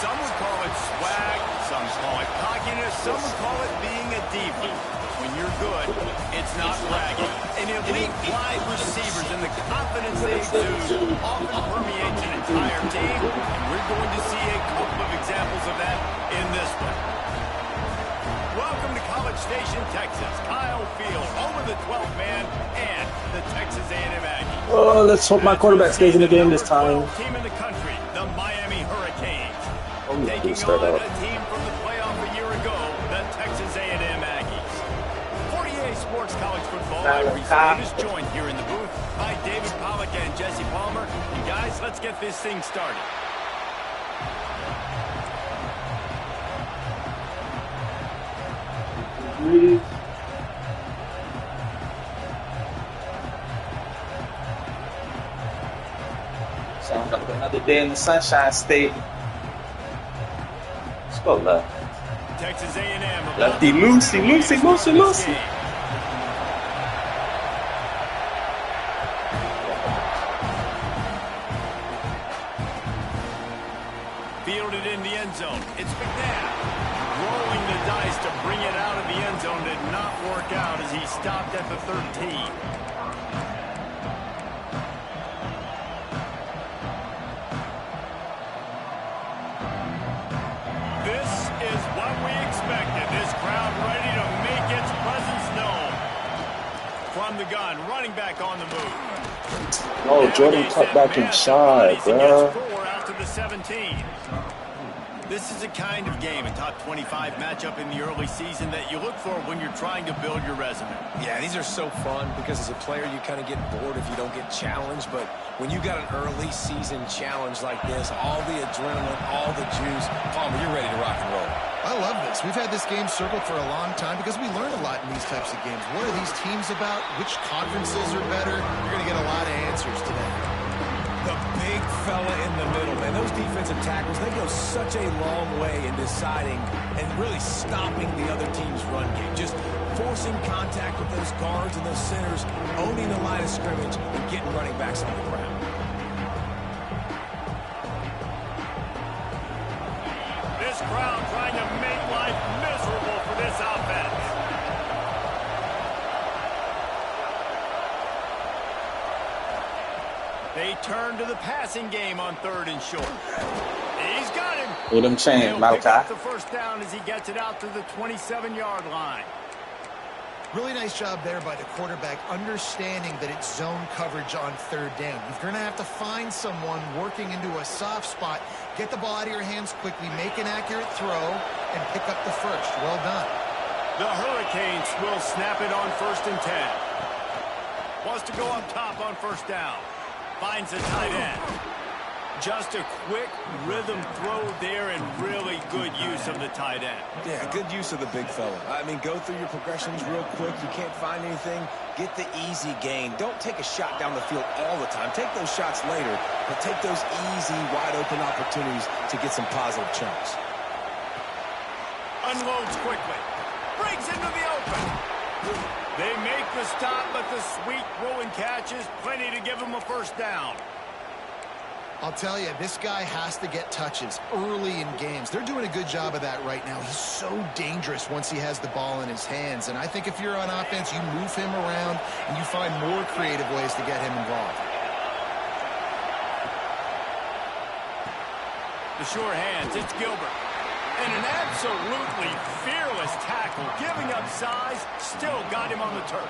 Some would call it swag, some call it cockiness, some would call it being a diva. When you're good, it's not bragging. And elite wide receivers and the confidence they exude often permeates an entire team, and we're going to see a couple of examples of that in this one. Welcome to College Station, Texas. Kyle Field over the 12th man and the Texas A&M Aggies. Oh, let's hope my quarterback stays in the game this time. Team in the country, the Miami Hurricanes. Taking on a team from the playoff a year ago, the Texas A&M Aggies. 48 Sports College Football, I is joined here in the booth by David Pollack and Jesse Palmer. And guys, let's get this thing started. Sounds like another day in the Sunshine State. Let's go left. Texas A&M. Lefty, Lucy. Fielded in the end zone. It's McNabb. Rolling the dice to bring it out of the end zone did not work out as he stopped at the 13. From the gun, running back on the move. Oh, Jordan cut back inside, bro. Out to the 17. This is a kind of game, a top 25 matchup in the early season that you look for when you're trying to build your resume. Yeah, these are so fun because as a player you kind of get bored if you don't get challenged, but when you got an early season challenge like this, all the adrenaline, all the juice, Palmer, you're ready to rock and roll. I love this. We've had this game circled for a long time because we learn a lot in these types of games. What are these teams about? Which conferences are better? You're going to get a lot of answers today. The big fella in the middle, man. Those defensive tackles, they go such a long way in deciding and really stopping the other team's run game. Just forcing contact with those guards and those centers, owning the line of scrimmage, and getting running backs on the ground. This crowd trying to make life miserable for this offense. They turn to the passing game on 3rd and short. He's got him. With him chains, Malachi. The first down as he gets it out to the 27-yard line. Really nice job there by the quarterback, understanding that it's zone coverage on 3rd down. You're going to have to find someone working into a soft spot, get the ball out of your hands quickly, make an accurate throw, and pick up the first. Well done. The Hurricanes will snap it on 1st and 10. Wants to go up top on 1st down. Finds a tight end. Just a quick rhythm throw there and really good use of the tight end. Yeah, good use of the big fella. I mean, go through your progressions real quick. You can't find anything. Get the easy gain. Don't take a shot down the field all the time. Take those shots later, but take those easy, wide-open opportunities to get some positive chunks. Unloads quickly. Breaks into the open. They make the stop, but the sweet throw and catch is plenty to give them a first down. I'll tell you, this guy has to get touches early in games. They're doing a good job of that right now. He's so dangerous once he has the ball in his hands. And I think if you're on offense, you move him around and you find more creative ways to get him involved. The sure hands, it's Gilbert. And an absolutely fearless tackle, giving up size, still got him on the turf.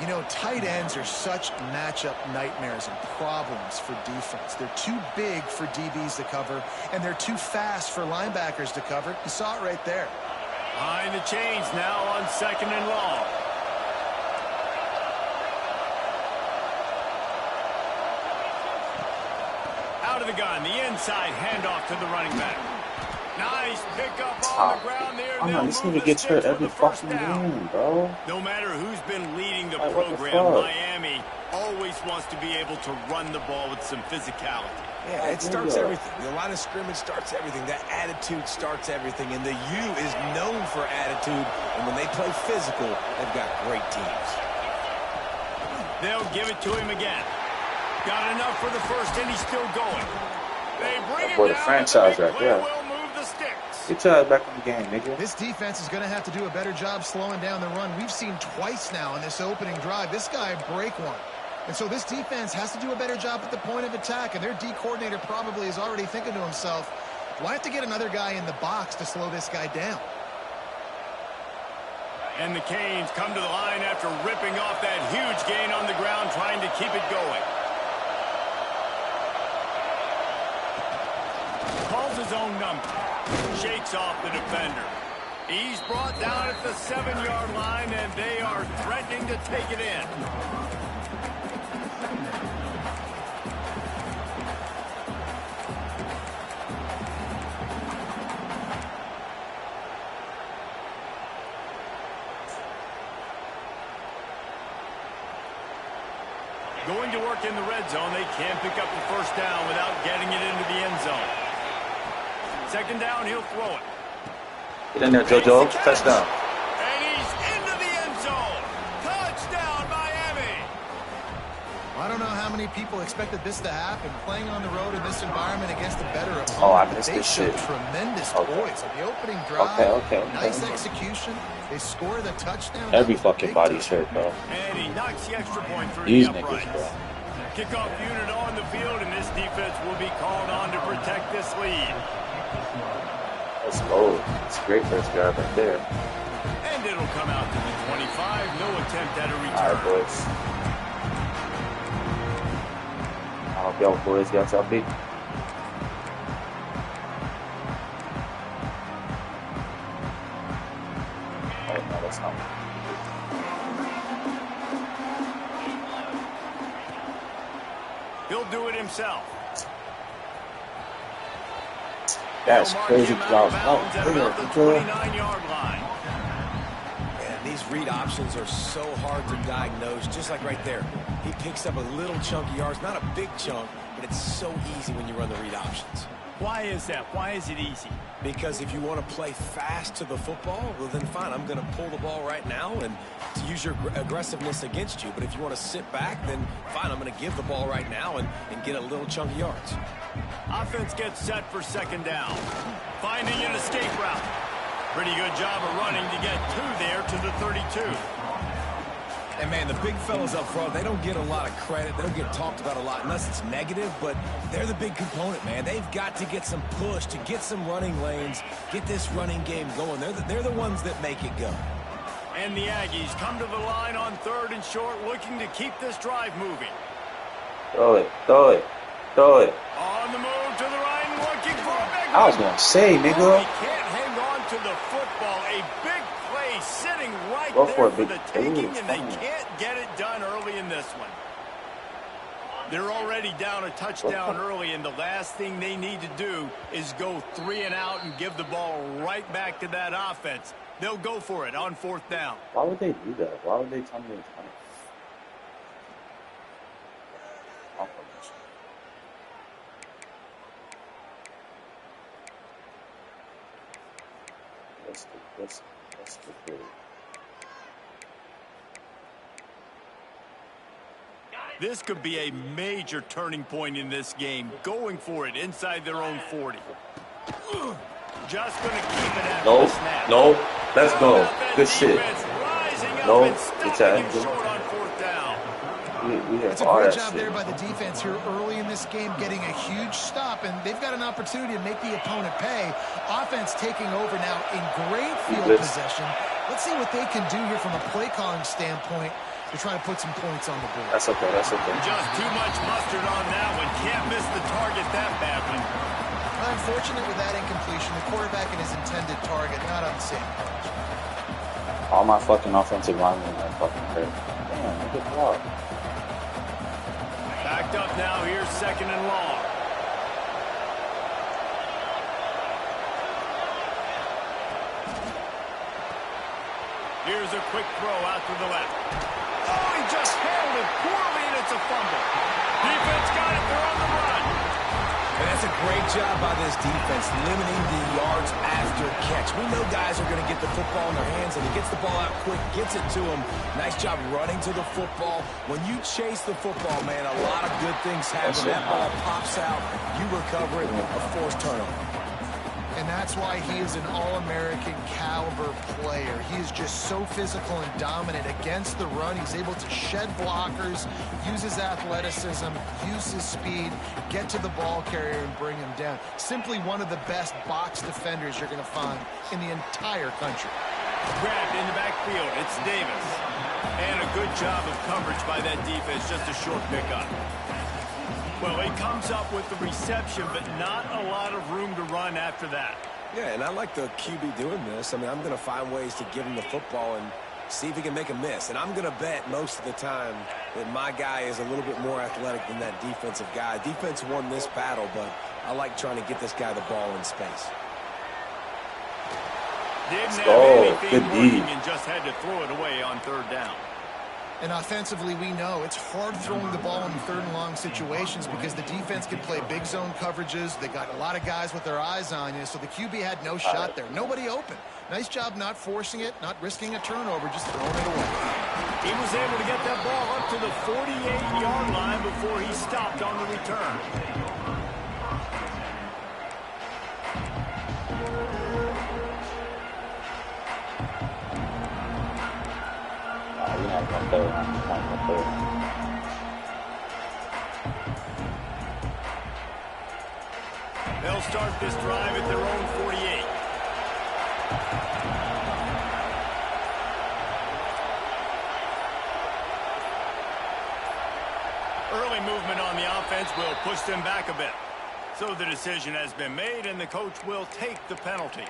You know, tight ends are such matchup nightmares and problems for defense. They're too big for DBs to cover, and they're too fast for linebackers to cover. You saw it right there. Behind the chains now on 2nd and long. Out of the gun, the inside handoff to the running back. Nice pickup on the ground there. Oh, this nigga gets hurt every fucking game, bro. No matter who's been leading the program, Miami always wants to be able to run the ball with some physicality. Yeah, it starts everything. The line of scrimmage starts everything. That attitude starts everything. And the U is known for attitude. And when they play physical, they've got great teams. They'll give it to him again. Got enough for the first, and he's still going. That boy, the franchise right there. Get your ass back in the game, nigga. This defense is going to have to do a better job slowing down the run. We've seen twice now in this opening drive. This guy break one. And so this defense has to do a better job at the point of attack. And their D coordinator probably is already thinking to himself, do I have to get another guy in the box to slow this guy down? And the Canes come to the line after ripping off that huge gain on the ground, trying to keep it going. Calls his own number. Shakes off the defender. He's brought down at the 7-yard line, and they are threatening to take it in. Going to work in the red zone, they can't pick up the first down without getting it into the end zone. Second down, he'll throw it. Get in there, JoJo. Touchdown. And he's into the end zone. Touchdown, Miami. I don't know how many people expected this to happen. Playing on the road in this environment against a better opponent. Oh, I missed this shit. Tremendous poise. On the opening drive, nice execution. They score the touchdown. Every fucking body's hurt, bro. And he knocks the extra point through These the uprights. niggas, bro. Kickoff unit on the field, and this defense will be called on to protect this lead. Let's go. It's a great first drive right there. And it'll come out to the 25. No attempt at a return. All right, boys. I hope y'all boys got y'all beat. Oh, no, that's not. He'll do it himself. That's crazy. About the 29-yard line. And these read options are so hard to diagnose, just like right there. He picks up a little chunk of yards, not a big chunk, but it's so easy when you run the read options. Why is that? Why is it easy? Because if you want to play fast to the football, well, then fine, I'm going to pull the ball right now and to use your aggressiveness against you. But if you want to sit back, then fine, I'm going to give the ball right now and get a little chunk of yards. Offense gets set for second down. Finding an escape route. Pretty good job of running to get there to the 32. And, man, the big fellas up front, they don't get a lot of credit. They don't get talked about a lot unless it's negative, but they're the big component, man. They've got to get some push, to get some running lanes, get this running game going. They're the ones that make it go. And the Aggies come to the line on 3rd and short, looking to keep this drive moving. Throw it, throw it, throw it. On the move to the right and looking for a big one. I was going to say, nigga. He can't hang on to the football. A big play sitting right Go there for for it, the big. taking, and they can't get it done early in this one. They're already down a touchdown early, and the last thing they need to do is go 3 and out and give the ball right back to that offense. They'll go for it on 4th down. Why would they do that? Why would they tell me it's coming? That's the play. This could be a major turning point in this game. Going for it inside their own 40. Just going to keep it at the snap. No, let's go. Good shit. No, it's at short on 4th down. It's a great job there by the defense here early in this game, getting a huge stop, and they've got an opportunity to make the opponent pay. Offense taking over now in great field possession. Let's see what they can do here from a play calling standpoint to try to put some points on the board. That's okay, that's okay. Just too much mustard on that one. Can't miss the target that badly. Unfortunate with that incompletion. The quarterback and his intended target not on the same page. All my fucking offensive linemen are fucking hurt. Damn, good block. Backed up now. Here's 2nd and long. Here's a quick throw out to the left. Oh, he just handled it poorly, and it's a fumble. Defense got it. They're on the run. And that's a Great job by this defense limiting the yards after catch. We know guys are going to get the football in their hands, and he gets the ball out quick, gets it to him. Nice job running to the football. When you chase the football, man, a lot of good things happen. That ball pops out, you recover it, a forced turnover. And that's why he is an All-American caliber player. He is just so physical and dominant against the run. He's able to shed blockers, use his athleticism, use his speed, get to the ball carrier and bring him down. Simply one of the best box defenders you're going to find in the entire country. Grabbed in the backfield, it's Davis. And a good job of coverage by that defense, just a short pickup. Well, he comes up with the reception, but not a lot of room to run after that. Yeah, and I like the QB doing this. I mean, I'm going to find ways to give him the football and see if he can make a miss. And I'm going to bet most of the time that my guy is a little bit more athletic than that defensive guy. Defense won this battle, but I like trying to get this guy the ball in space. Didn't have anything working and just had to throw it away on third down. And offensively, we know it's hard throwing the ball in third and long situations because the defense can play big zone coverages. They got a lot of guys with their eyes on you, so the QB had no shot there. Nobody open. Nice job not forcing it, not risking a turnover, just throwing it away. He was able to get that ball up to the 48-yard line before he stopped on the return. They'll start this drive at their own 48. Early movement on the offense will push them back a bit. So the decision has been made, and the coach will take the penalty.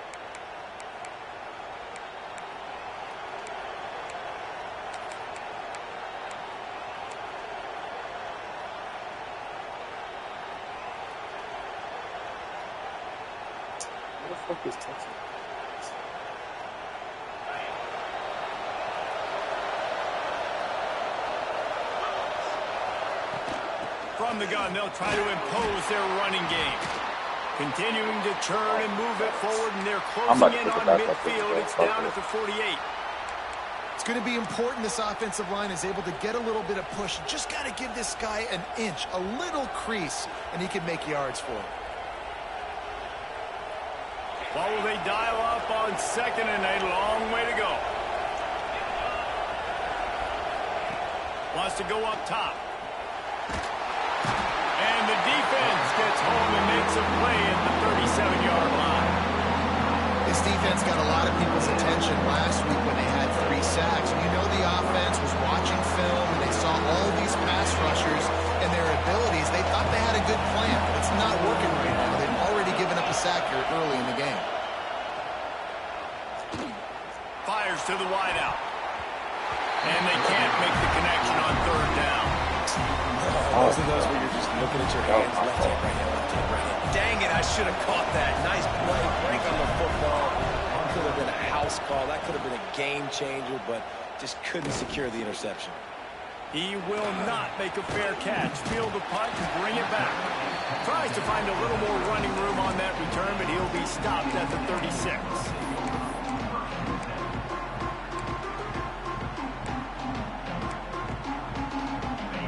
From the gun, they'll try to impose their running game. Continuing to turn and move it forward, and they're closing in on midfield. It's down at the 48. It's going to be important this offensive line is able to get a little bit of push. Just got to give this guy an inch, a little crease, and he can make yards for it. Well, they dial up on second and a long way to go. Wants to go up top. And the defense gets home and makes a play at the 37-yard line. This defense got a lot of people's attention last week when they had 3 sacks. You know the offense was watching film and they saw all these pass rushers and their abilities. They thought they had a good plan, but it's not working right now. They've already given up a sack here early in the game. Fires to the wideout. And they can't make the connection on third down. Those are those where you're just looking at your hands, left hand, right hand, left hand, right hand. Dang it, I should have caught that. Nice play, break on the football. Could have been a house call. That could have been a game changer, but just couldn't secure the interception. He will not make a fair catch. Field the punt and bring it back. Tries to find a little more running room on that return, but he'll be stopped at the 36.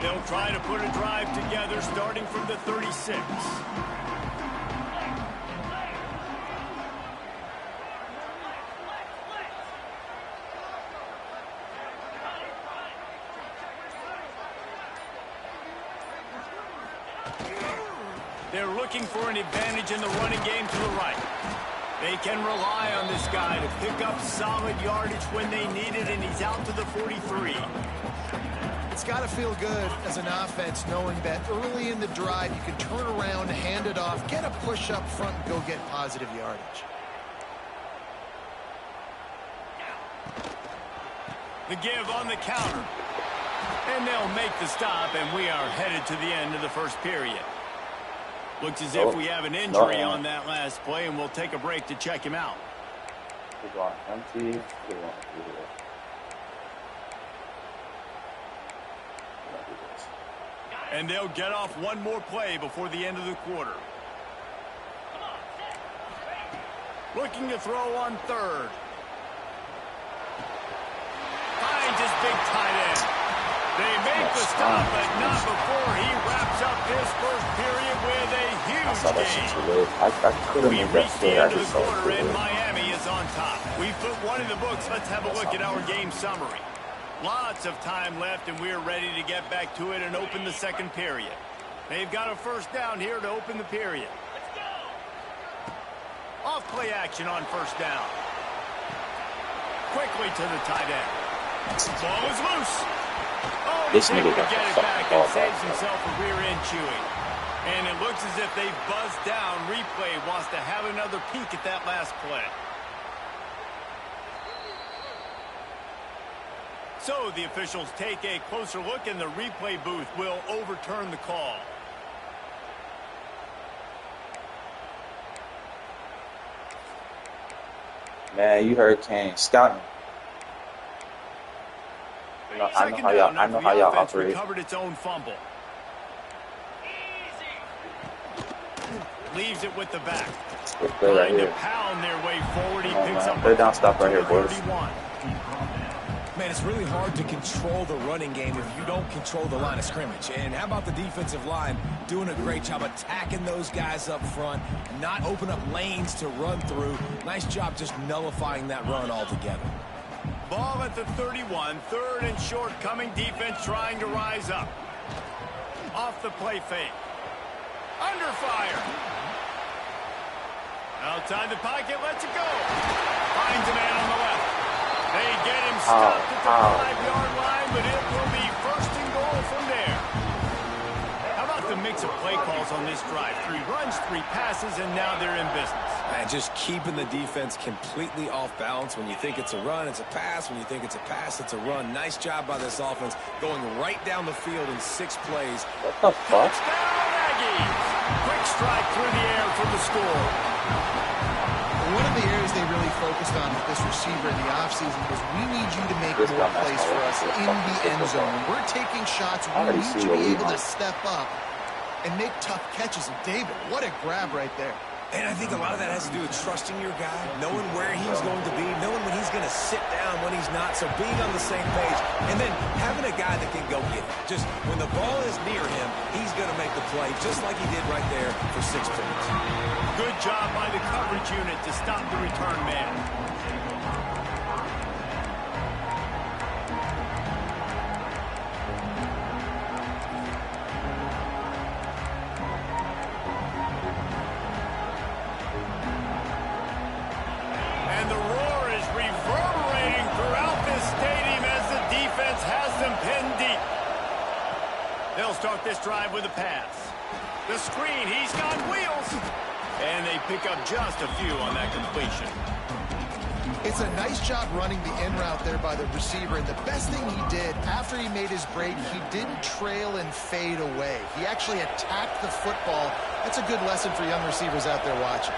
They'll try to put a drive together starting from the 36. They're looking for an advantage in the running game to the right. They can rely on this guy to pick up solid yardage when they need it, and he's out to the 43. It's got to feel good as an offense knowing that early in the drive you can turn around, hand it off, get a push up front, and go get positive yardage. The give on the counter. And they'll make the stop, and we are headed to the end of the first period. Looks as if we have an injury on that last play, and we'll take a break to check him out. And they'll get off one more play before the end of the quarter. Looking to throw on third. Finds his big tight end. They make the stop, but not before he wraps up this first period with a huge game. We reached the end of the quarter, and Miami is on top. We've put one in the books. Let's have a look at our game summary. Lots of time left, and we're ready to get back to it and open the second period. They've got a first down here to open the period. Off play action on first down. Quickly to the tight end. Ball is loose. Oh, this he's able nigga to get it back and saves himself a rear end chewing. And it looks as if they've buzzed down. Replay wants to have another peek at that last play. So the officials take a closer look, and the replay booth will overturn the call. Man, you heard Kane scouting. I know how y'all operate. Recovered its own fumble. Leaves it with the back. Right here. To pound their way forward. He picks up third down stop right here, boys. 31. Man, it's really hard to control the running game if you don't control the line of scrimmage. And how about the defensive line doing a great job attacking those guys up front, not open up lanes to run through. Nice job just nullifying that run altogether. Ball at the 31, third and short, coming defense trying to rise up. Off the play fake. Under fire. Outside the pocket, lets it go. Finds a man on the left. They get him stopped at the 5-yard line, but it will be first and goal from there. How about the mix of play calls on this drive? 3 runs, 3 passes, and now they're in business. And just keeping the defense completely off balance. When you think it's a run, it's a pass. When you think it's a pass, it's a run. Nice job by this offense going right down the field in 6 plays. What the fuck? Touchdown, Aggies! Quick strike through the air for the score. One of the areas they really focused on with this receiver in the offseason was we need you to make more plays for us in the end zone. We're taking shots. We need you to be able to step up and make tough catches. And David, what a grab right there. And I think a lot of that has to do with trusting your guy, knowing where he's going to be, knowing when he's going to sit down, when he's not, so being on the same page, and then having a guy that can go get it. Just when the ball is near him, he's going to make the play, just like he did right there for 6 points. Good job by the coverage unit to stop the return man. They'll start this drive with a pass. The screen, he's got wheels. And they pick up just a few on that completion. It's a nice job running the in route there by the receiver. And the best thing he did after he made his break, he didn't trail and fade away. He actually attacked the football. That's a good lesson for young receivers out there watching.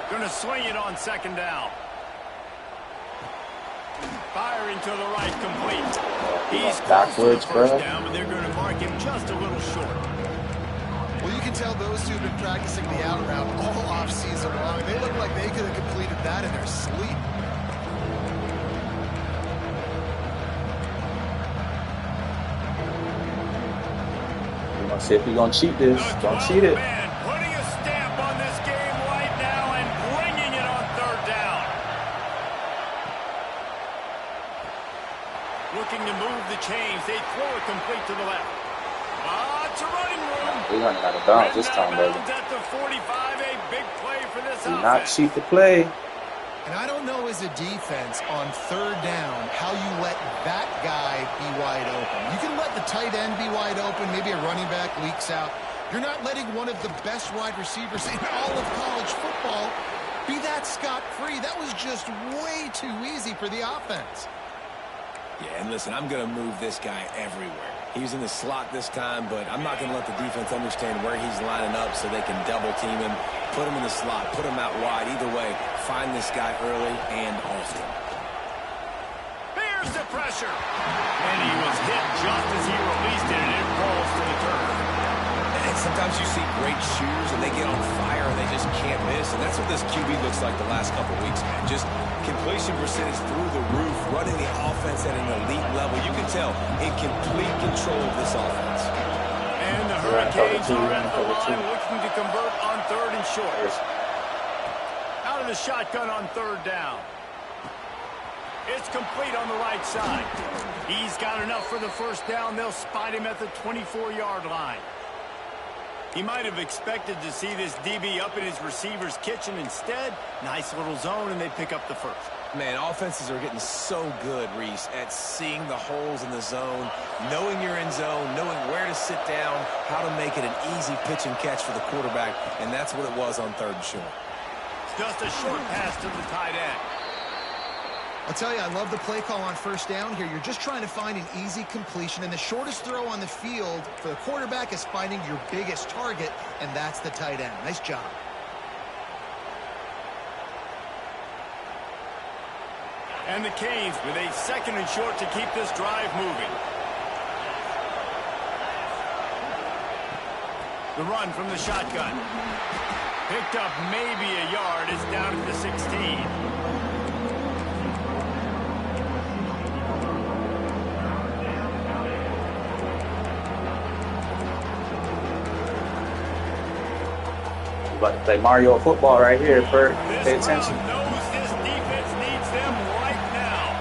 Going to swing it on second down. Firing to the right, complete. He's backwards, for the first down, but they're going to mark him just a little short. Well, you can tell those two have been practicing the out route all off-season long. They look like they could have completed that in their sleep. We're going to see if he's going to cheat this. Don't cheat it. Man, putting a stamp on this game right now and bringing it on third down. Looking to move the chains. They throw it complete to the left. It's a running room. We're running out of bounds this time, baby. At the 45, a big play for this Do offense. not cheat the play. And I don't know as a defense on third down how you let that guy be wide open. You can let the tight end be wide open. Maybe a running back leaks out. You're not letting one of the best wide receivers in all of college football be that scot-free. That was just way too easy for the offense. Yeah, and listen, I'm going to move this guy everywhere. He's in the slot this time, but I'm not going to let the defense understand where he's lining up so they can double-team him, put him in the slot, put him out wide. Either way, find this guy early and often. Here's the pressure. And he was hit just as he released it, and it falls to the turf. And sometimes you see great shoes, and they get on fire. air and they just can't miss. And that's what this QB looks like the last couple of weeks, man. Just completion percentage through the roof, running the offense at an elite level. You can tell in complete control of this offense. And the Hurricanes are at the line looking to convert on 3rd and short. Out of the shotgun on 3rd down. It's complete on the right side. He's got enough for the 1st down. They'll spot him at the 24-yard line. He might have expected to see this DB up in his receiver's kitchen. Instead, nice little zone, and they pick up the 1st. Man, offenses are getting so good, Reese, at seeing the holes in the zone, knowing you're in zone, knowing where to sit down, how to make it an easy pitch and catch for the quarterback, and that's what it was on 3rd and short. Just a short pass to the tight end. I'll tell you, I love the play call on 1st down here. You're just trying to find an easy completion, and the shortest throw on the field for the quarterback is finding your biggest target, and that's the tight end. Nice job. And the Canes with a 2nd and short to keep this drive moving. The run from the shotgun. Picked up maybe a yard. It's down at the 16. About to play Mario football right here, Bert. Pay attention. Knows this defense needs them right now.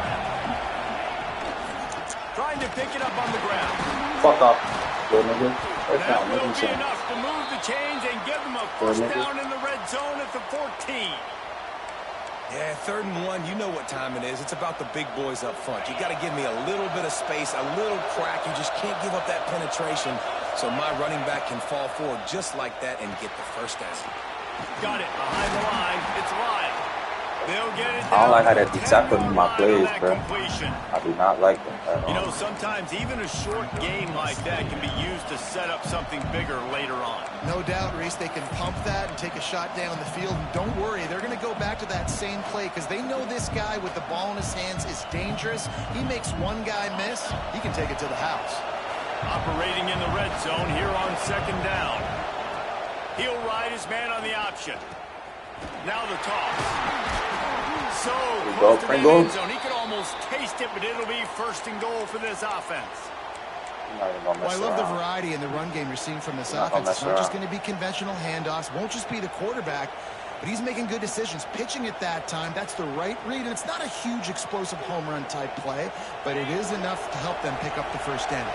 Trying to pick it up on the ground. Fuck off, little nigga. First That down, will make be him enough to move the chains and give them a 1st down in the red zone at the 14. Yeah, 3rd and 1, you know what time it is. It's about the big boys up front. You got to give me a little bit of space, a little crack. You just can't give up that penetration. So my running back can fall forward just like that and get the 1st down. Got it behind the line. It's live. They'll get it down. I don't like how that decepting my plays, bro. Completion. I do not like them at all. You know, sometimes even a short game like that can be used to set up something bigger later on. No doubt, Reese, they can pump that and take a shot down the field. And don't worry, they're going to go back to that same play because they know this guy with the ball in his hands is dangerous. He makes one guy miss, he can take it to the house. Operating in the red zone here on 2nd down. He'll ride his man on the option. Now the toss. So close to the end zone. He could almost taste it, but it'll be 1st and goal for this offense. Well, I love the variety in the run game you're seeing from this offense. It's not just going to be conventional handoffs. Won't just be the quarterback, but he's making good decisions. Pitching at that time, that's the right read. And it's not a huge explosive home run type play, but it is enough to help them pick up the 1st down.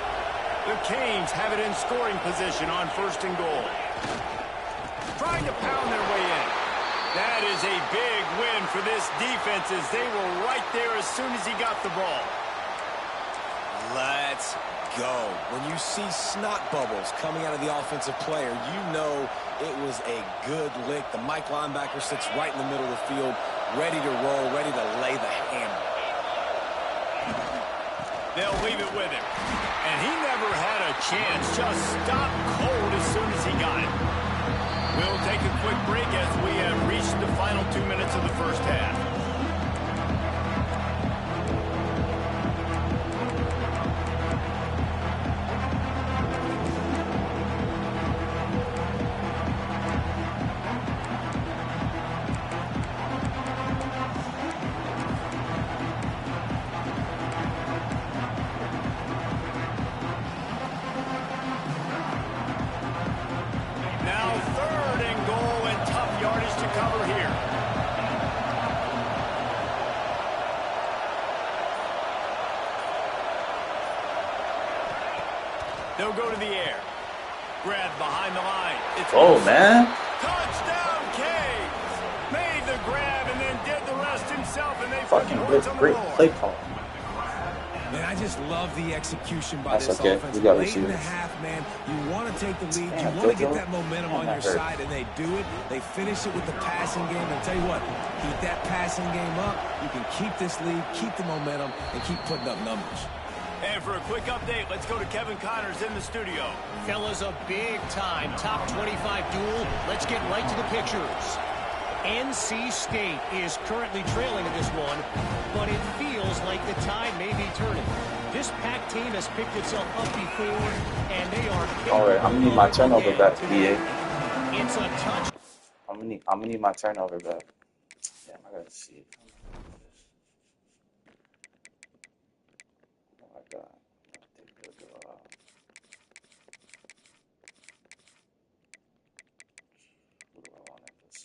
The Canes have it in scoring position on 1st and goal. Trying to pound their way in. That is a big win for this defense as they were right there as soon as he got the ball. Let's go. When you see snot bubbles coming out of the offensive player, you know it was a good lick. The Mike linebacker sits right in the middle of the field, ready to roll, ready to lay the hammer. They'll leave it with him. And he never had a chance. Just stopped cold as soon as he got it. We'll take a quick break as we have reached the final 2 minutes of the 1st half. They'll go to the air. Grab behind the line. It's man. Touchdown, Canes. Made the grab and then did the rest himself, and they fucking great play call. Man, I just love the execution by That's this okay. offense. We got Late in the receivers. half, man, you want to take the lead. Damn, you want to get Jojo. that momentum on your side, and they do it. They finish it with the passing game. And I'll tell you what, keep that passing game up. You can keep this lead, keep the momentum, and keep putting up numbers. And for a quick update, let's go to Kevin Connors in the studio. Fellas, a big-time top 25 duel. Let's get right to the pictures. NC State is currently trailing in this one, but it feels like the tide may be turning. This Pac team has picked itself up before, and they are... All right, I'm going to need my turnover back, EA. It's a touch. I'm gonna need my turnover back. Damn, I gotta see. Oh my god. I think they'll go out. Who do I want at this?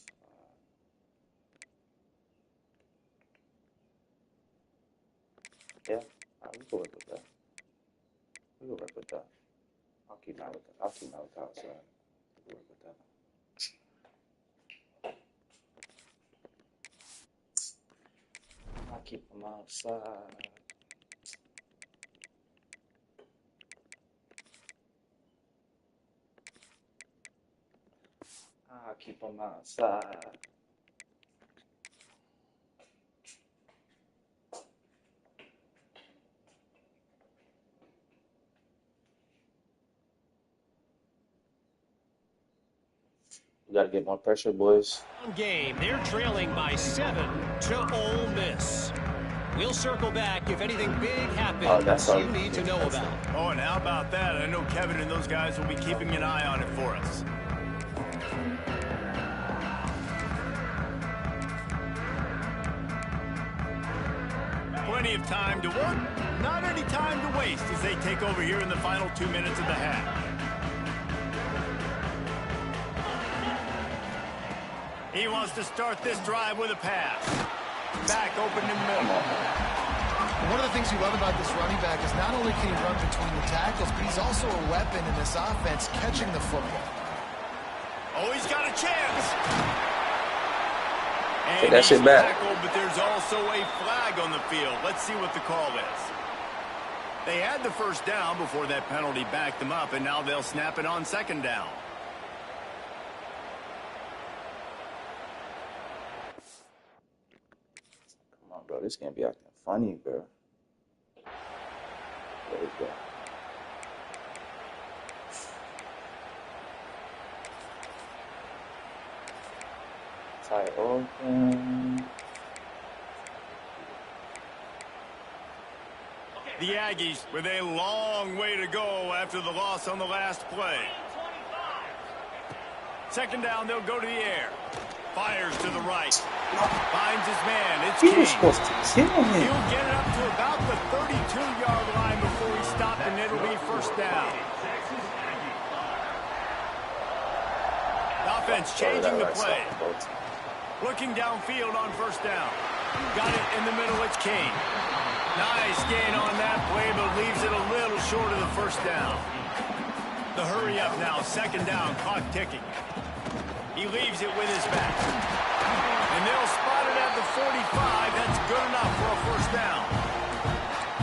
Yeah, we can work with that. We can work with that. I'll keep my outside. We can work with that. I'll keep them outside. I'll keep them outside. We gotta get more pressure, boys. Game, they're trailing by 7 to Ole Miss. We'll circle back if anything big happens you need to know about. Oh, and how about that? I know Kevin and those guys will be keeping an eye on it for us. Plenty of time to work, not any time to waste as they take over here in the final 2 minutes of the half. He wants to start this drive with a pass. Back open in the middle. One of the things you love about this running back is not only can he run between the tackles, but he's also a weapon in this offense catching the football. Oh, he's got a chance. And take that shit back. Tackled, but there's also a flag on the field. Let's see what the call is. They had the first down before that penalty backed them up, and now they'll snap it on second down. Bro, this can't be acting funny, bro. There we go. Tie open. The Aggies with a long way to go after the loss on the last play. Second down, they'll go to the air. Fires to the right. Finds his man. It's King. He was supposed to kill him. He'll get it up to about the 32-yard line before he stopped, and it'll be first down. The offense changing the play. Looking downfield on first down. Got it in the middle. It's King. Nice gain on that play, but leaves it a little short of the first down. The hurry up now. Second down. Clock ticking. He leaves it with his back. And they'll spot it at the 45. That's good enough for a first down.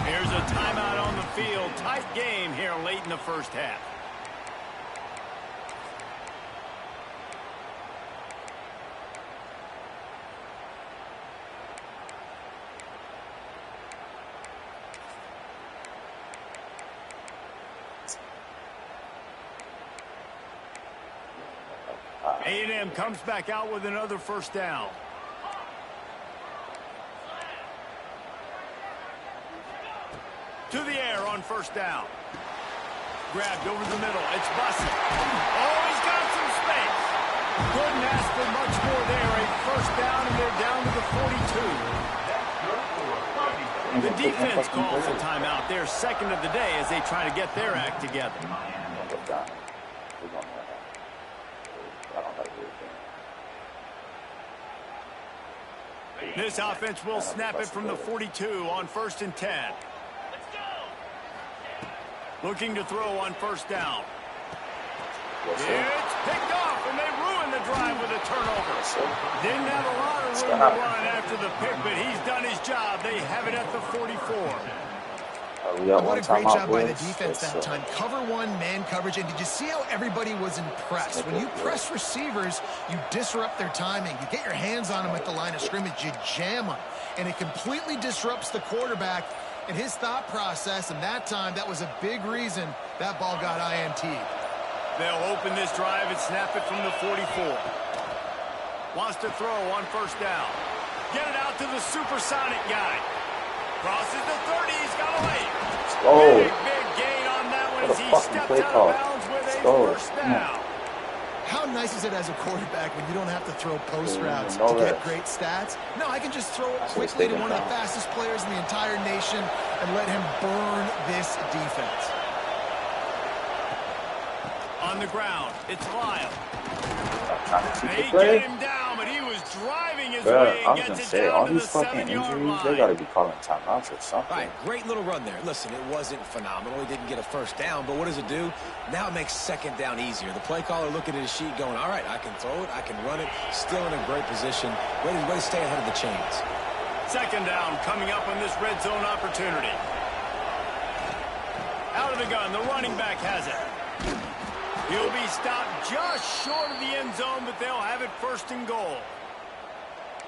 Here's a timeout on the field. Tight game here late in the first half. A&M comes back out with another first down. To the air on first down. Grabbed over the middle. It's Bussey. Oh, he's got some space. Couldn't ask for much more there. A first down, and they're down to the 42. The defense calls a timeout. They're second of the day as they try to get their act together. This offense will snap it from the 42 on 1st and 10. Looking to throw on first down. It's picked off, and they ruined the drive with a turnover. Didn't have a lot of room to run after the pick, but he's done his job. They have it at the 44. What a great job by the defense that time. Cover one, man coverage. And did you see how everybody was impressed? When you press receivers, you disrupt their timing. You get your hands on them at the line of scrimmage. You jam them. And it completely disrupts the quarterback and his thought process. And that time, that was a big reason that ball got INT'd. They'll open this drive and snap it from the 44. Wants to throw on first down. Get it out to the supersonic guy. Crosses the 30. He's got a lane. Big gain on that one as he stepped out of bounds with a first down. How nice is it as a quarterback when you don't have to throw post routes no to get rest. great stats? No, I can just throw it That's quickly to what one of the down. fastest players in the entire nation and let him burn this defense. On the ground, it's Lyle. Trying to keep They the play. get him down, but he was driving his Bruh, way I and was gets gonna it say, down all to these the fucking 7-yard injuries, they line. gotta be calling timeouts or All something. right, great little run there. Listen, it wasn't phenomenal. He didn't get a first down, but what does it do? Now it makes second down easier. The play caller looking at his sheet going, all right, I can throw it, I can run it, still in a great position. Way to stay ahead of the chains. Second down coming up on this red zone opportunity. Out of the gun, the running back has it. He'll be stopped just short of the end zone, but they'll have it first and goal.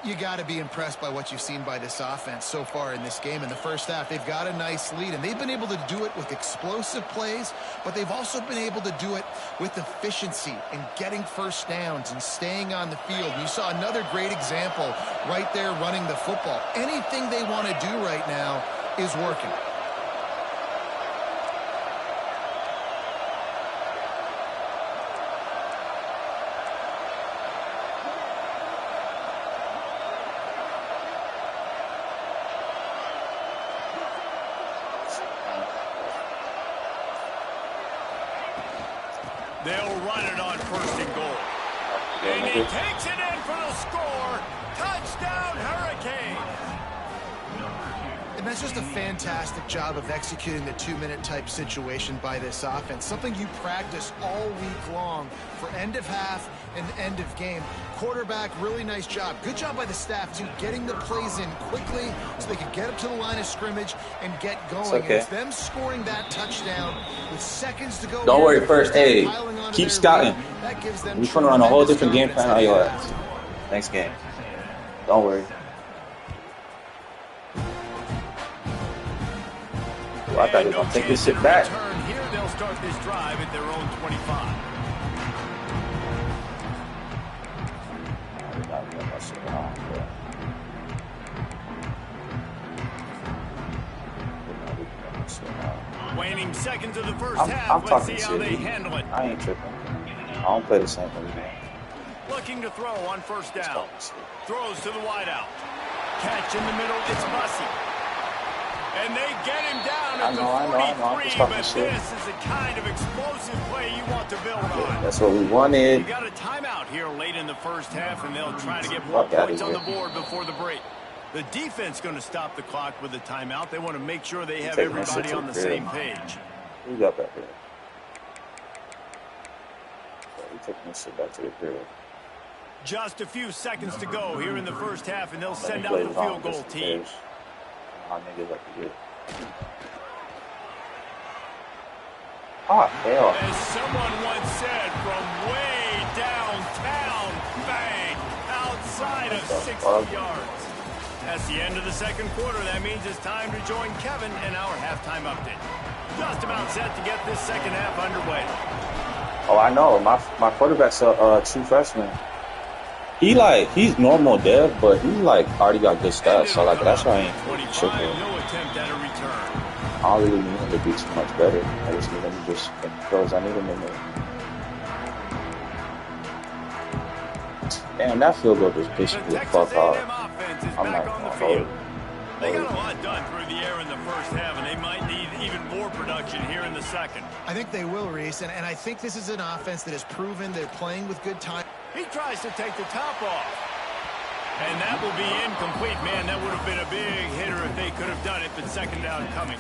You got to be impressed by what you've seen by this offense so far in this game. In the first half, they've got a nice lead, and they've been able to do it with explosive plays, but they've also been able to do it with efficiency and getting first downs and staying on the field. You saw another great example right there running the football. Anything they want to do right now is working. They'll run it on first and goal. And he takes it in for the score. Touchdown, Hurricane. And that's just a fantastic job of executing the two-minute type situation by this offense. Something you practice all week long for end of half and end of game. Quarterback, really nice job. Good job by the staff, too, getting the plays in quickly so they could get up to the line of scrimmage and get going. It's okay. And it's them scoring that touchdown with seconds to go. Don't worry, first, hey, keep scouting. That gives them We're trying to run a whole tremendous different game plan on your confidence. ass. Next game. Don't worry. Well, I thought they were going to take this shit back. Here they'll start this drive at their own 25. Waning seconds of the first half. I'm Let's talking see how they shit. handle it. I ain't tripping. I don't play the same thing. Looking to throw on first down. Throws to the wideout. Catch in the middle. It's Bussy. And they get him down at the 43, but this is the kind of explosive play you want to build on. That's what we wanted. You got a timeout here late in the first half, and they'll try to get more points on the board before the break. The defense going to stop the clock with a timeout. They want to make sure they have everybody on the same page. Who got back here? We're taking this shit back to the crib. Just a few seconds to go here in the first half, and they'll send out the field goal team. My niggas like to get. Oh, hell. As someone once said, from way downtown, bang, outside of 60 yards. That's the end of the second quarter. That means it's time to join Kevin in our halftime update. Just about set to get this second half underway. Oh, I know. My quarterback's a true freshman. He's normal dev, but he already got good stats. So that's why I ain't tripping. No attempt at a return. I don't really need him to be too much better. I just need him to just get the throws I need him in there. Damn, that field goal just pissed me the fuck off. I'm not gonna hold it. They got a lot done through the air in the first half, and they might need even more production here in the second. I think they will, Reese, and I think this is an offense that has proven they're playing with good time. He tries to take the top off. And that will be incomplete. Man, that would have been a big hitter if they could have done it, but second down coming.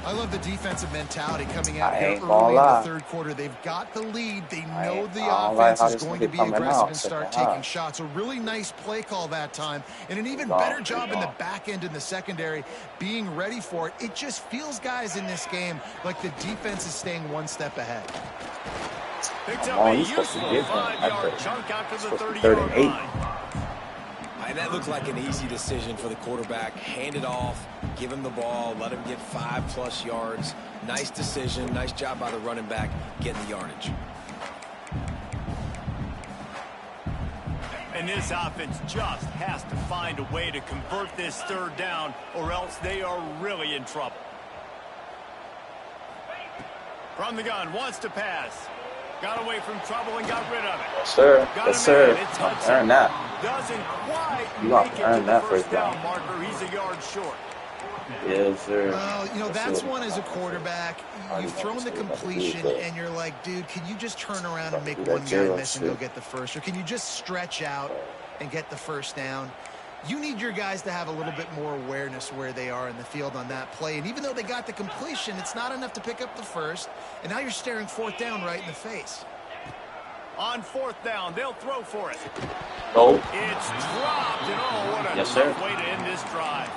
I love the defensive mentality coming out I here ain't early gonna in lie. the third quarter. They've got the lead. They know the I don't offense like how is this going to nigga be coming aggressive out and second start half. taking shots. A really nice play call that time. And an even better job in the back end in the secondary being ready for it. It just feels, guys, in this game like the defense is staying one step ahead. Picks up a useful 5-yard chunk out to the 30-yard line. And that looked like an easy decision for the quarterback. Hand it off, give him the ball, let him get 5+ yards. Nice decision. Nice job by the running back getting the yardage. And this offense just has to find a way to convert this third down, or else they are really in trouble. From the gun, wants to pass. Got away from trouble and got rid of it. Yes, sir. Got Yes, him sir. in. It's Hudson. Earn that. Doesn't quite You got make to it to earn the that first first down down. marker. He's a yard short. Yes, sir. Well, you know, that's one as a quarterback. You've thrown the completion, and you're like, dude, can you just turn around and make one guy miss and go get the first? Or can you just stretch out and get the first down? You need your guys to have a little bit more awareness where they are in the field on that play. And even though they got the completion, it's not enough to pick up the first. And now you're staring fourth down right in the face. On fourth down, they'll throw for it. Nope. It's dropped, and oh, what a tough way to end this drive.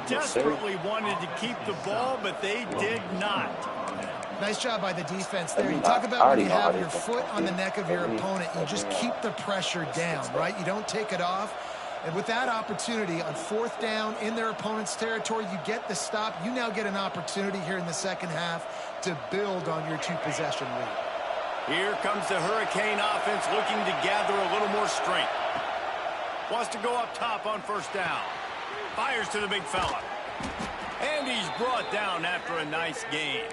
Desperately wanted to keep the ball, but they did not. Nice job by the defense there. You talk about when you have your foot on the neck of your opponent, you just keep the pressure down, right? You don't take it off. And with that opportunity on fourth down in their opponent's territory, you get the stop. You now get an opportunity here in the second half to build on your two-possession lead. Here comes the Hurricane offense looking to gather a little more strength. Wants to go up top on first down. Fires to the big fella. And he's brought down after a nice gain.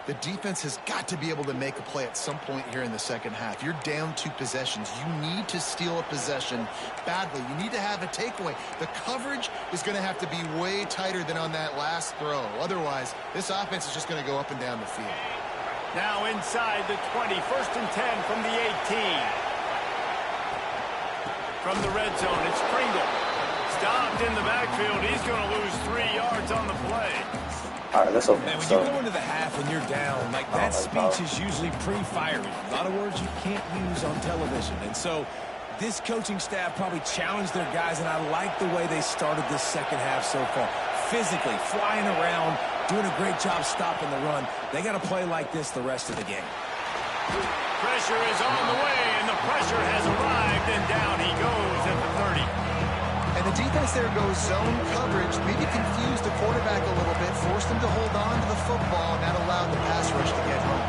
The defense has got to be able to make a play at some point here in the second half. You're down 2 possessions. You need to steal a possession badly. You need to have a takeaway. The coverage is going to have to be way tighter than on that last throw. Otherwise, this offense is just going to go up and down the field. Now inside the 20, 1st and 10 from the 18. From the red zone, it's Pringle. Stopped in the backfield. He's going to lose 3 yards on the play. All right, let's open. Man, when you go into the half and you're down, like that speech is usually pretty fiery. A lot of words you can't use on television. And so this coaching staff probably challenged their guys, and I like the way they started this second half so far. Physically, flying around, doing a great job stopping the run. They got to play like this the rest of the game. Pressure is on the way, and the pressure has arrived, and down he goes at the 30. And the defense there goes zone coverage, maybe confused the quarterback a little bit, forced him to hold on to the football, and that allowed the pass rush to get home.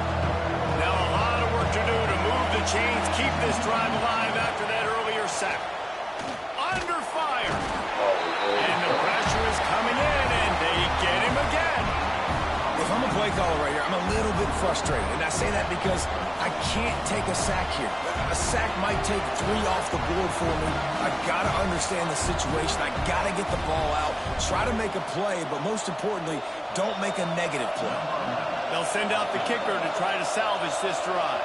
Now a lot of work to do to move the chains, keep this drive alive after that earlier sack. Under fire. And the pressure is coming in, and they get him again. If I'm a play caller right here, I'm a little bit frustrated. And I say that because I can't take a sack here. A sack might take 3 off the board for me. I got to understand the situation. I got to get the ball out, try to make a play, but most importantly, don't make a negative play. They'll send out the kicker to try to salvage this drive.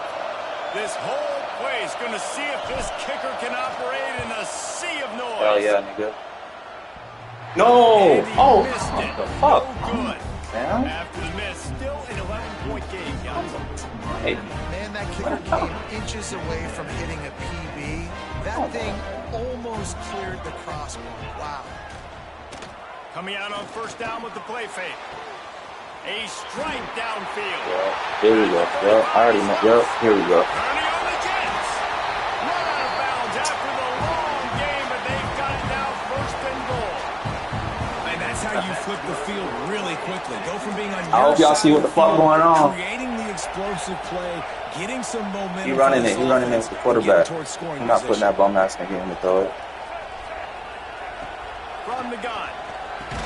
This whole place going to see if this kicker can operate in a sea of noise. Oh, yeah, nigga. No! Oh, what the fuck? No good. Man. After the miss, still an 11-point game, guys. Hey. Man, that kicker came inches away from hitting a PB. That thing almost cleared the crossbar. Wow. Coming out on first down with the play fake. A strike downfield. Yeah, here we go. Yep, I already know. Yep, here we go. Turning on the Jets. Run out of bounds after the long game, but they've got it now 1st and goal. And that's how you flip the field really quickly. Go from being on your I hope y'all see what the fuck going on. creating the explosive play, getting some momentum. He running it. He running it with the quarterback. I'm not putting that bum ass nigga in the throw it. From the gun.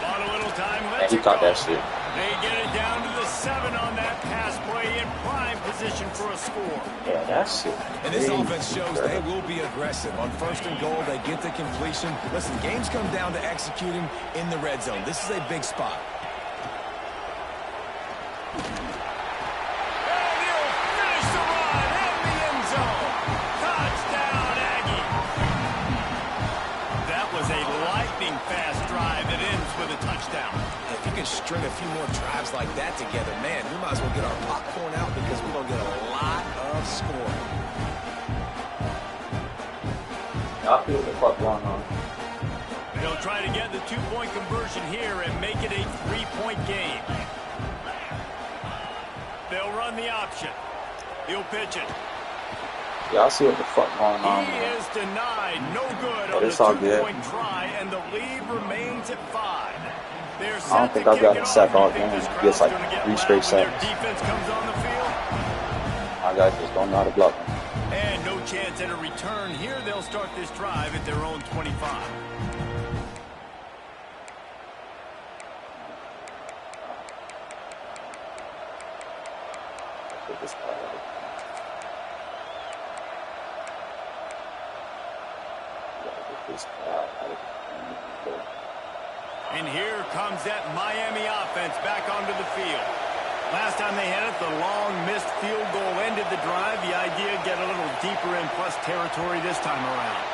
Bought a little time. And he caught that shit. They get it down to the 7 on that pass play in prime position for a score. Yeah, that shit. And this offense shows they will be aggressive. On 1st and goal, they get the completion. Listen, games come down to executing in the red zone. This is a big spot. And he'll finish the run in the end zone. Touchdown, Aggie. That was a lightning fast drive that ends with a touchdown. If you can string a few more drives like that together, man, we might as well get our popcorn out because we're going to get a lot of scoring. I feel what the fuck going on. They'll try to get the 2-point conversion here and make it a 3-point game. They'll run the option. He'll pitch it. Yeah, I see what the fuck going on, He man. is denied. No good But on it's the all good. 2-point try, and the lead remains at 5. They're I don't think I've gotten a sack all game. He gets like 3 straight sacks. Defense comes on the field. My guys just don't know how to block him. And no chance at a return here. They'll start this drive at their own 25. Put this part out. And here comes that Miami offense back onto the field. Last time they had it, the long missed field goal ended the drive. The idea, get a little deeper in plus territory this time around.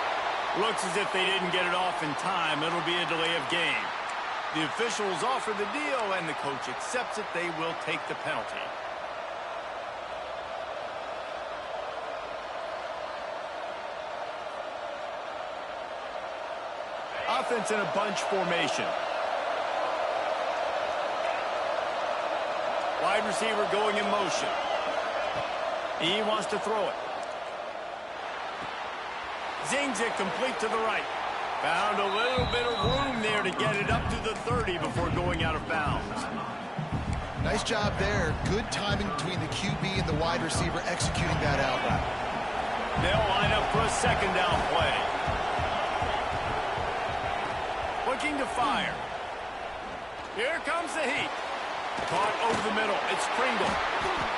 Looks as if they didn't get it off in time. It'll be a delay of game. The officials offer the deal, and the coach accepts it. They will take the penalty. Offense in a bunch formation. Wide receiver going in motion. He wants to throw it. Zings it complete to the right. Found a little bit of room there to get it up to the 30 before going out of bounds. Nice job there. Good timing between the QB and the wide receiver executing that out route. They'll line up for a second down play. Looking to fire. Here comes the heat. Caught over the middle. It's Kringle.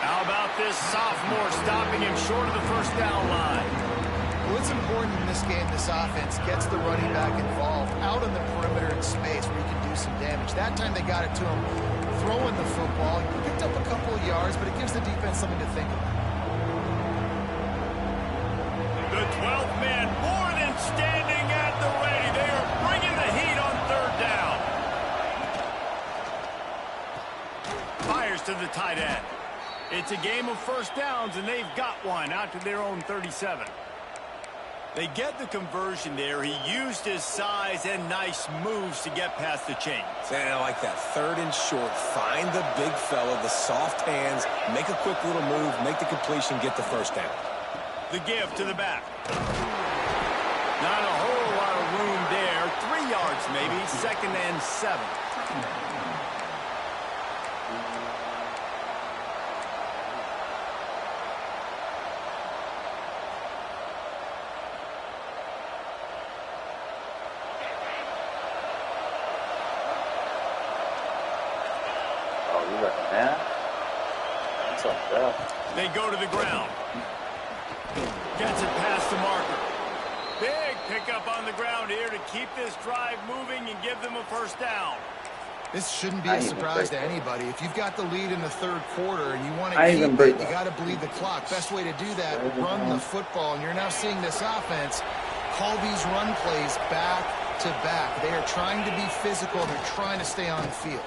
How about this sophomore stopping him short of the first down line? Well, it's important in this game, this offense gets the running back involved out on the perimeter in space where he can do some damage. That time they got it to him throwing the football. He picked up a couple of yards, but it gives the defense something to think about. The 12th man more than standing at the ready. They are bringing the heat on third down. Fires to the tight end. It's a game of first downs, and they've got one out to their own 37. They get the conversion there. He used his size and nice moves to get past the chains. And I like that. Third and short. Find the big fella, the soft hands, make a quick little move, make the completion, get the first down. The give to the back. Not a whole lot of room there. 3 yards maybe. 2nd and 7. They go to the ground. Gets it past the marker. Big pickup on the ground here to keep this drive moving and give them a first down. This shouldn't be a surprise to anybody. If you've got the lead in the third quarter and you want to keep it, you got to bleed the clock. Best way to do that, run the football. And you're now seeing this offense call these run plays back to back. They are trying to be physical, and they're trying to stay on the field.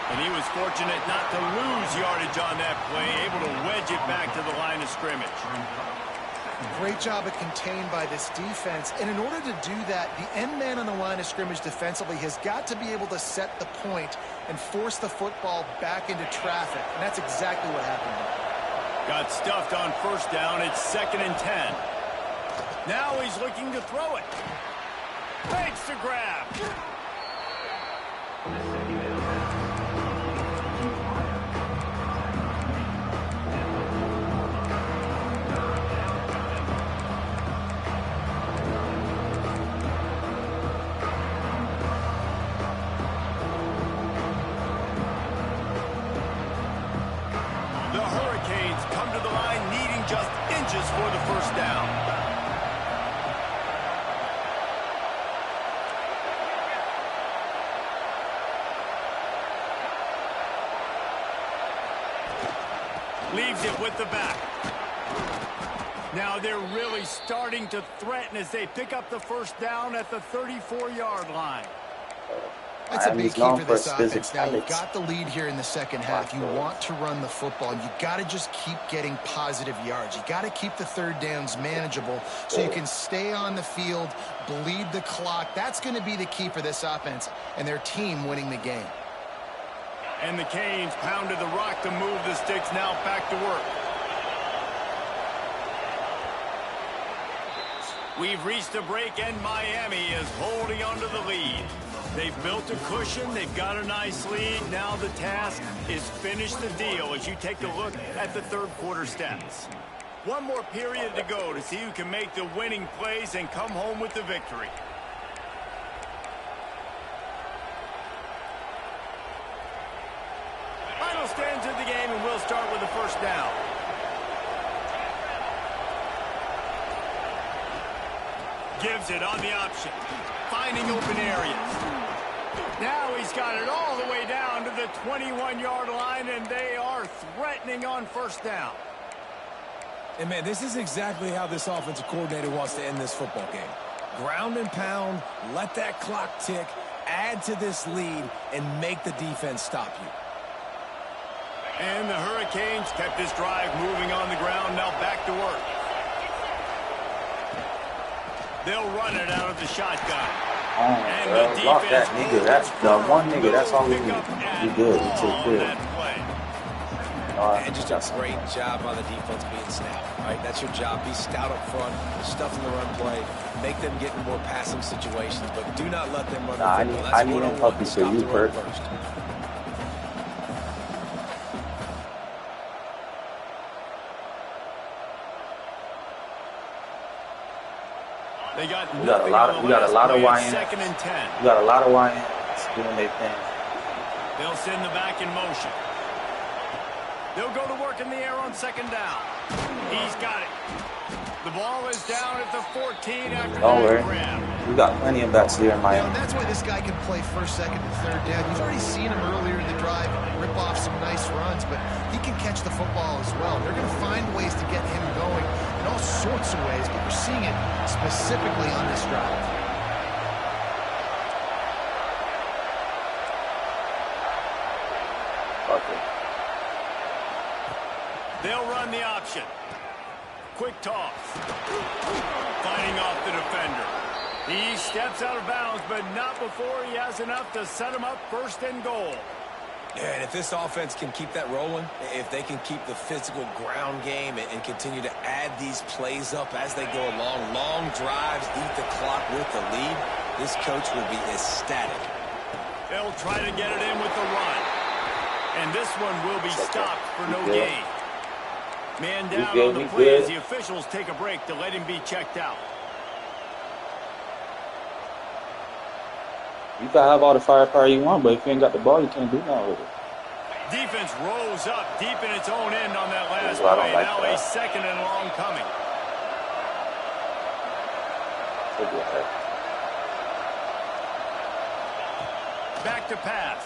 And he was fortunate not to lose yardage on that play, able to wedge it back to the line of scrimmage. Great job of contained by this defense. And in order to do that, the end man on the line of scrimmage defensively has got to be able to set the point and force the football back into traffic. And that's exactly what happened. Got stuffed on first down. It's 2nd and 10. Now he's looking to throw it. Fakes to grab. For the first down. Leaves it with the back. Now they're really starting to threaten as they pick up the first down at the 34-yard line. That's a big key for this offense. Now, you've got the lead here in the second half. You want to run the football. You got to just keep getting positive yards. You got to keep the third downs manageable so you can stay on the field, bleed the clock. That's going to be the key for this offense and their team winning the game. And the Canes pounded the rock to move the sticks. Now back to work. We've reached a break, and Miami is holding onto the lead. They've built a cushion. They've got a nice lead. Now the task is finish the deal as you take a look at the third quarter stats. One more period to go to see who can make the winning plays and come home with the victory. Final stands of the game, and we'll start with the first down. gives it on the option. Finding open areas. Now he's got it all the way down to the 21-yard line, and they are threatening on first down. And, man, this is exactly how this offensive coordinator wants to end this football game. Ground and pound, let that clock tick, add to this lead, and make the defense stop you. And the Hurricanes kept this drive moving on the ground. Now back to work. They'll run it out of the shotgun. And the block that nigga. That's the one nigga. That's all we need. You good. You too good. And just a great job on the defense being stout. Right? That's your job. Be stout up front. Stuff in the run play. Make them get in more passing situations, but do not let them run. I need him puppy for you first. They got we got a lot of YNs. Second and 10. We got a lot of YNs doing their thing. They'll send the back in motion. They'll go to work in the air on second down. He's got it. The ball is down at the 14 after that grab. We got plenty of backs here in Miami. That's why this guy can play first, second, and third down. You've already seen him earlier in the drive rip off some nice runs, but he can catch the football as well. They're going to find ways to get him going in all sorts of ways, but we're seeing it specifically on this drive. Okay. They'll run the option. Quick toss. Fighting off the defender. He steps out of bounds, but not before he has enough to set him up first and goal. Yeah, and if this offense can keep that rolling, if they can keep the physical ground game and continue to add these plays up as they go along, long drives, eat the clock with the lead, this coach will be ecstatic. They'll try to get it in with the run. And this one will be stopped for no gain. Man down on the play as the officials take a break to let him be checked out. You can have all the firepower you want, but if you ain't got the ball, you can't do nothing with it. Defense rose up deep in its own end on that last play. Now a second and long coming. Back to pass.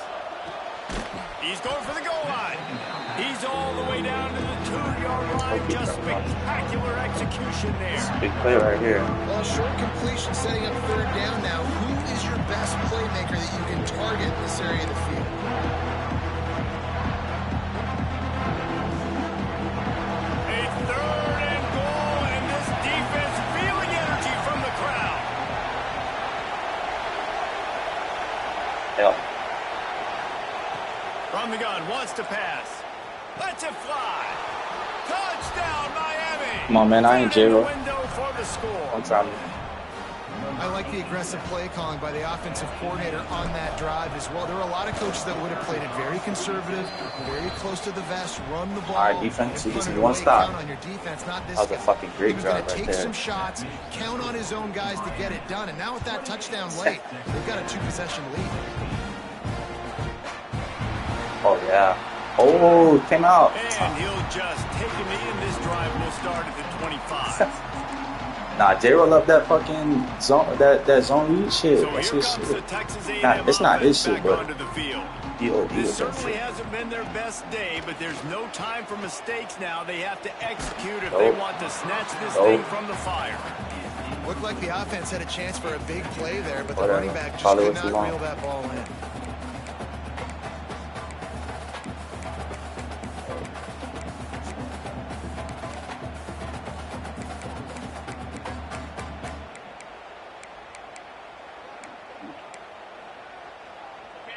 He's going for the goal line. He's all the way down to the 2-yard line. Just spectacular execution there. Big play right here. Well, short completion setting up third down now. Who is your best playmaker that you can target in this area of the field? A third and goal, and this defense feeling energy from the crowd. Yeah. From the gun, wants to pass. Lets it fly. Touchdown, Miami. Come on, man. I ain't J-Ro. One time. I like the aggressive play calling by the offensive coordinator on that drive as well. There are a lot of coaches that would have played it very conservative, very close to the vest, run the ball. All right, defense. You just one stop. Count on your defense, not this that was a fucking great drive right there. He was going to take some shots, count on his own guys to get it done. And now with that touchdown late, they've got a 2-possession lead. Oh, yeah. Oh, came out. And he'll just take a knee, and this drive will start at the 25. Nah, J-Roll up that fucking zone, that zone read shit. So that's here his comes shit. the Texas A&M Nah, it's not his shit, back but onto the field. This certainly hasn't been their best day, but there's no time for mistakes now. They have to execute if they want to snatch this thing from the fire. Looked like the offense had a chance for a big play there, but the running back just could not reel that ball in.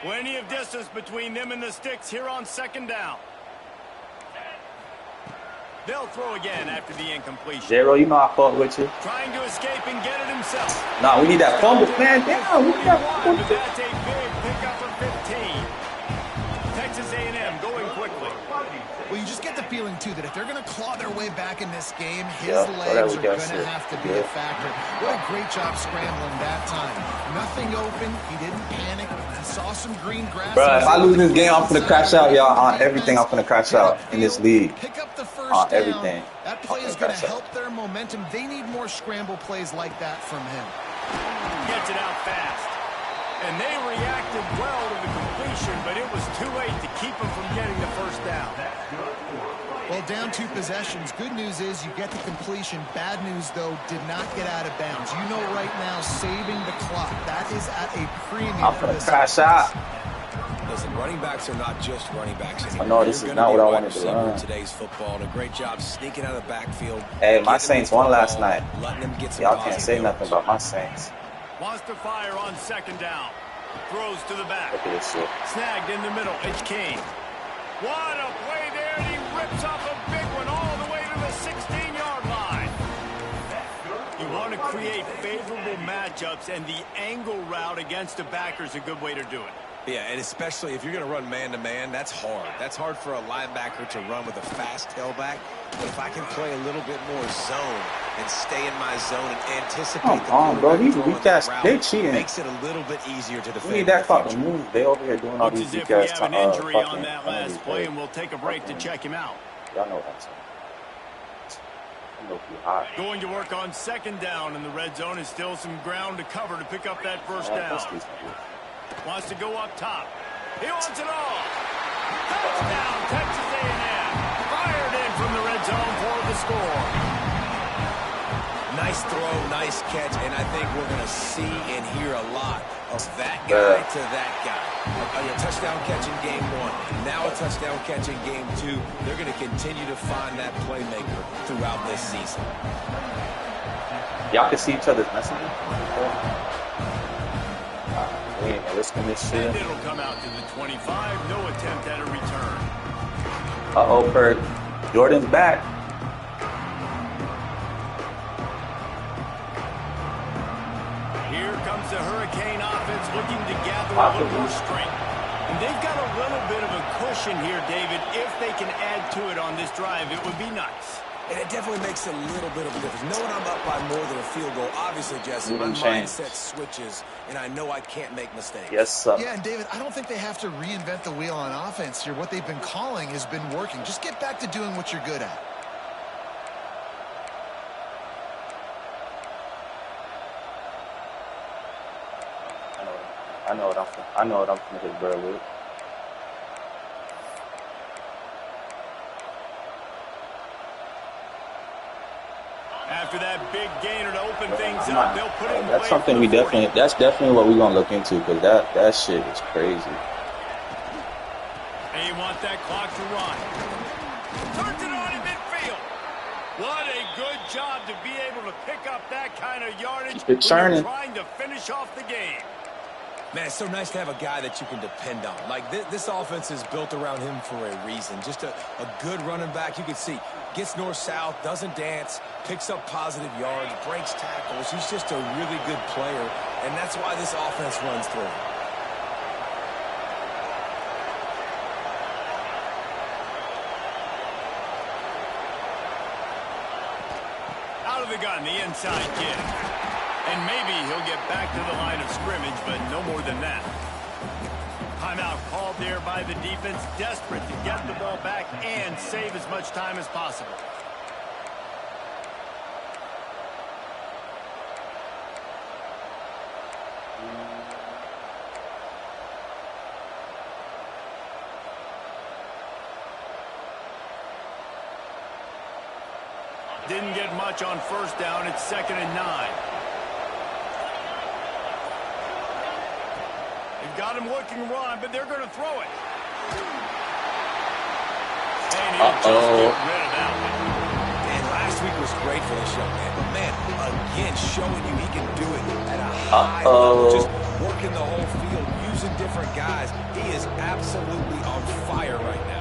Plenty of distance between them and the sticks here on second down. They'll throw again after the incompletion. J-Roll, you know I fought with you. Trying to escape and get it himself. Nah, we need that fumble. Man, damn. We need that fumble. But that's a big pickup of 15. Texas A&M going quickly. Well, you just get the feeling, too, that if they're going to claw their way back in this game, his legs are going to have to be a factor. What a great job scrambling that time. Nothing open. He didn't panic. He saw some green grass. Bro, if I lose this game, I'm finna crash out, y'all. On everything, I'm finna crash out in this league. Pick up the first On down. everything. That play is going to help their momentum. They need more scramble plays like that from him. Gets it out fast. And they reacted well to the completion, but it was too late to keep them from getting the first down. Well, down 2 possessions. Good news is you get the completion. Bad news, though, did not get out of bounds. You know right now, saving the clock. That is at a premium. I'm finna crash out. Listen, running backs are not just running backs anymore. I know this is not what I wanted to run. run. Today's football, and a great job sneaking out of the backfield. Hey, my Saints won last night. Y'all can't say yards. nothing about my Saints. Wants to fire on second down. Throws to the back. Look at this shit. Snagged in the middle. It's Kane. What a play there, and he rips off a big one all the way to the 16-yard line. You want to create favorable matchups, and the angle route against a backer is a good way to do it. Yeah, and especially if you're going to run man-to-man, that's hard. That's hard for a linebacker to run with a fast tailback. But if I can play a little bit more zone and stay in my zone and anticipate bro, these weak ass, they cheating. Makes it a little bit easier to defend. We need that fucking move. They over here doing all Looks these as if weak we ass have an injury on fucking that last play, and we'll take a break to check him out. Y'all know what I'm saying. I'm looking hot. Going to work on second down, and the red zone is still some ground to cover to pick up that first down. Wants to go up top. He wants it all. Touchdown, Texas A&M. Fired in from the red zone for the score. Nice throw, nice catch, and I think we're going to see and hear a lot of that guy to that guy. A touchdown catch in game 1, now a touchdown catch in game 2. They're going to continue to find that playmaker throughout this season. Y'all can see each other's messages. We ain't risking this shit. And it'll come out to the 25. No attempt at a return. Uh-oh, Perk. Jordan's back. Here comes the Hurricane offense looking to gather a little more strength. And they've got a little bit of a cushion here, David. If they can add to it on this drive, it would be nice. And it definitely makes a little bit of a difference. Knowing I'm up by more than a field goal, obviously, Jesse, my mindset switches, and I know I can't make mistakes. Yes, sir. Yeah, and David, I don't think they have to reinvent the wheel on offense here. What they've been calling has been working. Just get back to doing what you're good at. I know what I'm gonna hit Burr with. After that big gainer to open things up, they'll put it in That's something we that's definitely what we're gonna look into, because that shit is crazy. And you want that clock to run. Turns it on in midfield. What a good job to be able to pick up that kind of yardage when you're trying to finish off the game. Man, it's so nice to have a guy that you can depend on. Like, this offense is built around him for a reason. Just a good running back. You can see, gets north-south, doesn't dance, picks up positive yards, breaks tackles. He's just a really good player, and that's why this offense runs through. Out of the gun, the inside kid. And maybe he'll get back to the line of scrimmage, but no more than that. Timeout called there by the defense, desperate to get the ball back and save as much time as possible. Didn't get much on first down. It's 2nd and 9. They've got him looking run, but they're going to throw it. And he'll just get rid of that one. And last week was great for this young man. But, man, again, showing you he can do it at a high level. Just working the whole field, using different guys. He is absolutely on fire right now.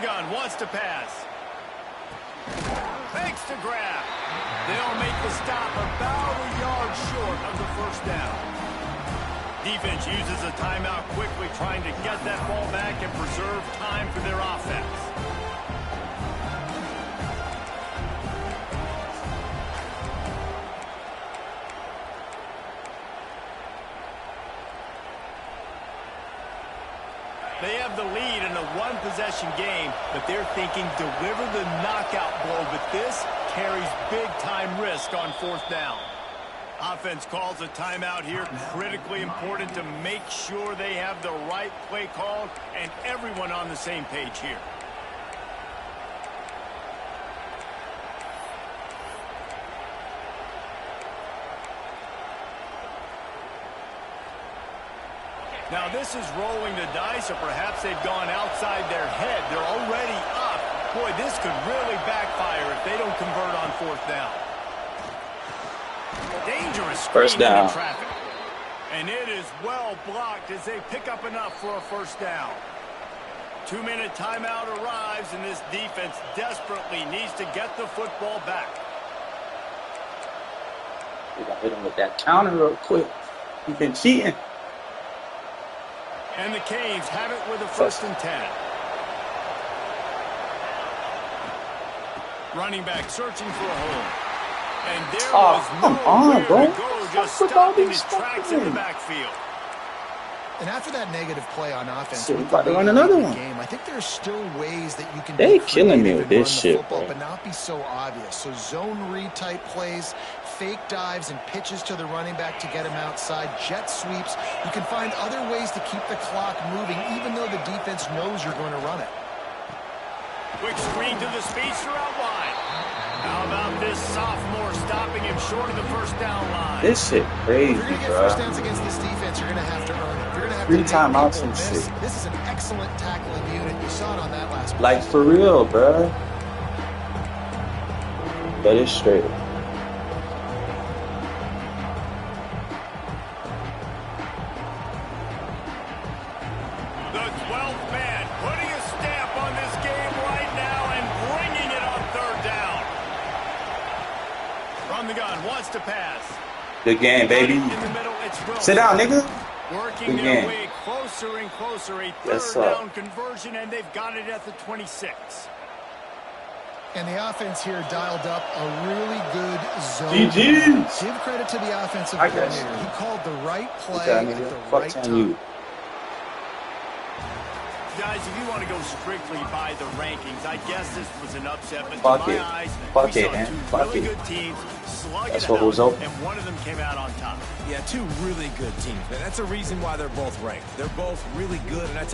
gun, wants to pass. Fakes to grab. They'll make the stop about a yard short of the first down. Defense uses a timeout quickly, trying to get that ball back and preserve time for their offense. They have the lead in a one-possession game, but they're thinking deliver the knockout blow, but this carries big-time risk on fourth down. Offense calls a timeout here, critically important to make sure they have the right play called and everyone on the same page here. Now this is rolling the dice, or perhaps they've gone outside their head. They're already up. Boy, this could really backfire if they don't convert on fourth down. Dangerous First down. Traffic. And it is well blocked as they pick up enough for a first down. 2-minute timeout arrives, and this defense desperately needs to get the football back. We gotta hit him with that counter real quick. He's been cheating. And the Canes have it with a 1st and 10. Running back searching for a hole. And there was nowhere to go, just stopping his tracks in the backfield. And after that negative play on offense, we're about to run another one. I think there's still ways that you can They be killing me with this shit, football, bro. but not be so obvious. So zone read type plays, fake dives and pitches to the running back to get him outside, jet sweeps. You can find other ways to keep the clock moving, even though the defense knows you're going to run it. Quick screen to the speedster out wide. How about this sophomore stopping him short of the first down line? This shit crazy, If you're going to get bro. first downs against this defense, you're going to have to earn it. You're going to have 3 to make timeouts people and miss. shit. This is an excellent tackling unit. You saw it on that last play. Like, for real, bro. But it's straight. The 12th man putting a stamp on this game right now and bringing it on third down. From the gun, wants to pass. Good game, baby. In the middle, it's Wilson. Sit down, nigga. Working Good their game. way closer and closer. A Yes, third sir. down conversion, and they've got it at the 26. And the offense here dialed up a really good zone. GG's. Give credit to the offensive I guess. coordinator. He called the right play Okay, at nigga. the Fuck right 10 time. you. Guys, if you want to go strictly by the rankings, I guess this was an upset, but Fuck to my it. eyes, Fuck we it, saw man. two Fuck really it. good teams slug That's it what out, was open. and one of them came out on top. Yeah, two really good teams. Man, that's a reason why they're both ranked. They're both really good, and I tell